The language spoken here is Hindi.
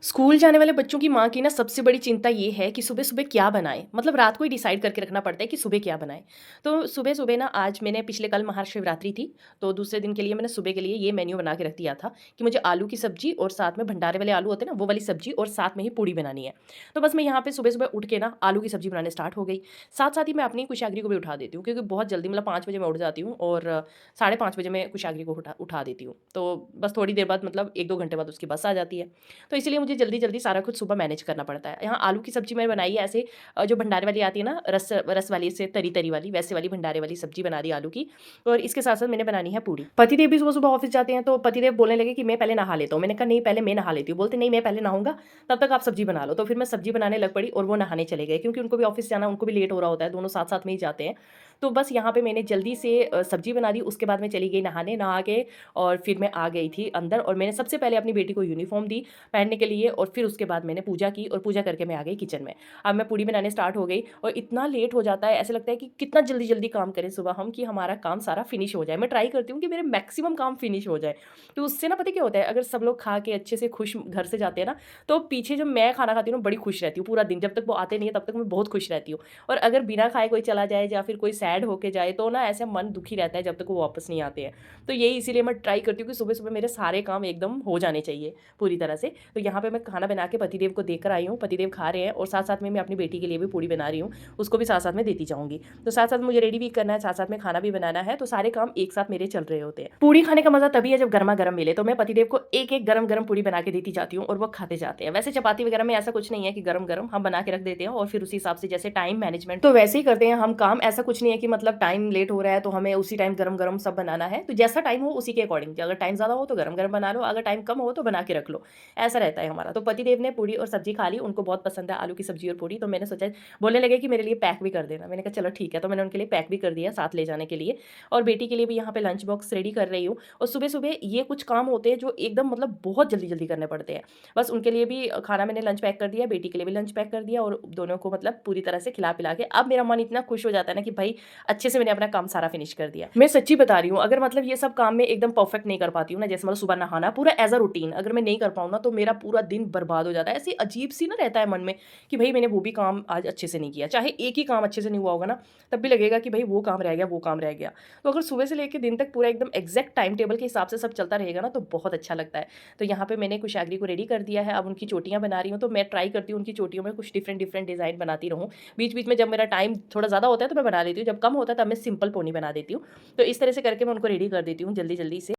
स्कूल जाने वाले बच्चों की माँ की ना सबसे बड़ी चिंता ये है कि सुबह-सुबह क्या बनाएँ? मतलब रात को ही डिसाइड करके रखना पड़ता है कि सुबह क्या बनाएँ। तो सुबह-सुबह ना आज मैंने पिछले कल महाशिवरात्रि थी, तो दूसरे दिन के लिए मैंने सुबह के लिए ये मेन्यू बना के रख दिया था कि मुझे आलू की सब्ज़ी और साथ में भंडारे वाले आलू होते हैं ना, वो वाली सब्ज़ी और साथ में ही पूड़ी बनानी है। तो बस मैं यहाँ पे सुबह-सुबह उठ के ना आलू की सब्ज़ी बनाने स्टार्ट हो गई। साथ-साथ ही मैं अपनी कुशाग्री को भी उठा देती हूँ क्योंकि बहुत जल्दी मतलब 5 बजे मैं उठ जाती हूँ और साढ़े 5 बजे मैं कुशाग्री को उठा उठा देती हूँ। तो बस थोड़ी देर बाद मतलब 1-2 घंटे बाद उसकी बस आ जाती है। तो इसीलिए मुझे जल्दी-जल्दी सारा कुछ सुबह मैनेज करना पड़ता है। यहाँ आलू की सब्ज़ी मैंने बनाई है ऐसे जो भंडारे वाली आती है ना रस रस वाली से तरी-तरी वाली, वैसे वाली भंडारे वाली सब्ज़ी बना दी आलू की और इसके साथ-साथ मैंने बनानी है पूड़ी। पतिदेव भी सुबह-सुबह ऑफ़िस जाते हैं तो पतिदेव बोलने लगे कि मैं पहले नहा लेता हूँ। मैंने कहा नहीं पहले मैं नहा लेती हूँ। बोलते नहीं मैं पहले नहाऊँगा तब तक आप सब्ज़ी बना लो। तो फिर मैं सब्ज़ी बनाने लग पड़ी और वो नहाने चले गए क्योंकि उनको भी ऑफ़िस जाना, उनको भी लेट हो रहा होता है, दोनों साथ-साथ में ही जाते हैं। तो बस यहाँ पे मैंने जल्दी से सब्ज़ी बना दी, उसके बाद मैं चली गई नहाने, नहा के और फिर मैं आ गई थी अंदर और मैंने सबसे पहले अपनी बेटी को यूनिफ़ॉर्म दी पहनने के लिए और फिर उसके बाद मैंने पूजा की और पूजा करके मैं आ गई किचन में। अब मैं पूड़ी बनाने स्टार्ट हो गई और इतना लेट हो जाता है, ऐसा लगता है कि कितना जल्दी-जल्दी काम करें सुबह हम कि हमारा काम सारा फिनिश हो जाए। मैं ट्राई करती हूँ कि मेरे मैक्सिमम काम फिनिश हो जाए। तो उससे ना पता है क्या होता है, अगर सब लोग खा के अच्छे से खुश घर से जाते हैं ना, तो पीछे जब मैं खाना खाती हूँ ना, बड़ी खुश रहती हूँ पूरा दिन। जब तक वो आते नहीं है, तब तक मैं बहुत खुश रहती हूँ। और अगर बिना खाए कोई चला जाए या फिर कोई सैड होके जाए, तो ना ऐसे मन दुखी रहता है जब तक वो वापस नहीं आते हैं। तो यही इसीलिए मैं ट्राई करती हूँ कि सुबह-सुबह मेरे सारे काम एकदम हो जाने चाहिए पूरी तरह से। तो यहाँ पे मैं खाना बना के पतिदेव को देकर आई हूँ, पतिदेव खा रहे हैं और साथ-साथ में मैं अपनी बेटी के लिए भी पूड़ी बना रही हूँ, उसको भी साथ-साथ में देती जाऊँगी। तो साथ-साथ मुझे रेडी भी करना है, साथ-साथ में खाना भी बनाना है, तो सारे काम एक साथ मेरे चल रहे होते हैं। पूड़ी खाने का मज़ा तभी है जब गरमा-गरम मिले, तो मैं पतिदेव को एक-एक गरम-गरम पूड़ी बना के देती जाती हूँ और वो खाते जाते हैं। वैसे चपाती वगैरह में ऐसा कुछ नहीं है कि गरम-गरम हम बना के रख देते हैं और फिर उसी हिसाब से जैसे टाइम मैनेजमेंट तो वैसे ही करते हैं हम काम, ऐसा कुछ नहीं है कि मतलब टाइम लेट हो रहा है तो हमें उसी टाइम गरम-गरम सब बनाना है, तो जैसा टाइम हो उसी के अकॉर्डिंग, अगर टाइम ज़्यादा हो तो गरम-गरम बना लो, अगर टाइम कम हो तो बना के रख लो। ऐसा रहता है हमारा। तो पतिदेव ने पूड़ी और सब्ज़ी खा ली, उनको बहुत पसंद है आलू की सब्ज़ी और पूड़ी, तो मैंने सोचा बोलने लगे कि मेरे लिए पैक भी कर देना। मैंने कहा चलो ठीक है, तो मैंने उनके लिए पैक भी कर दिया साथ ले जाने के लिए और बेटी के लिए भी यहाँ पे लंच बॉक्स रेडी कर रही हूँ और सुबह-सुबह ये कुछ काम होते हैं जो एकदम मतलब बहुत जल्दी-जल्दी करने पड़ते हैं। बस उनके लिए भी खाना मैंने लंच पैक कर दिया, बेटी के लिए भी लंच पैक कर दिया और दोनों को मतलब पूरी तरह से खिला-पिला के अब मेरा मन इतना खुश हो जाता है ना कि भई अच्छे से मैंने अपना काम सारा फिनिश कर दिया। मैं सच्ची बता रही हूँ, अगर मतलब ये सब काम मैं एकदम परफेक्ट नहीं कर पाती हूँ ना, जैसे मतलब सुबह नहाना पूरा एज़ अ रूटीन अगर मैं नहीं कर पाऊँ ना, तो मेरा पूरा दिन बर्बाद हो जाता है। ऐसी अजीब-सी ना रहता है मन में कि भई मैंने वो भी काम आज अच्छे से नहीं किया। चाहे एक ही काम अच्छे से नहीं हुआ होगा ना, तब भी लगेगा कि भई वो काम रह गया, वो काम रह गया। तो अगर सुबह से लेके दिन तक पूरा एकदम एग्ज़ैक्ट टाइम टेबल के हिसाब से सब चलता रहेगा ना, तो बहुत अच्छा लगता है। तो यहाँ पे मैंने कुशाग्री को रेडी कर दिया है, अब उनकी चोटियाँ बना रही हूँ, तो मैं ट्राई करती हूँ उनकी चोटियों में कुछ डिफरेंट-डिफरेंट डिज़ाइन बनाती रहूँ। बीच-बीच में जब मेरा टाइम थोड़ा ज़्यादा होता है, तो मैं बना लेती हूँ, जब कम होता है, तब मैं सिंपल पोनी बना देती हूँ। तो इस तरह से करके मैं उनको रेडी कर देती हूँ जल्दी-जल्दी से।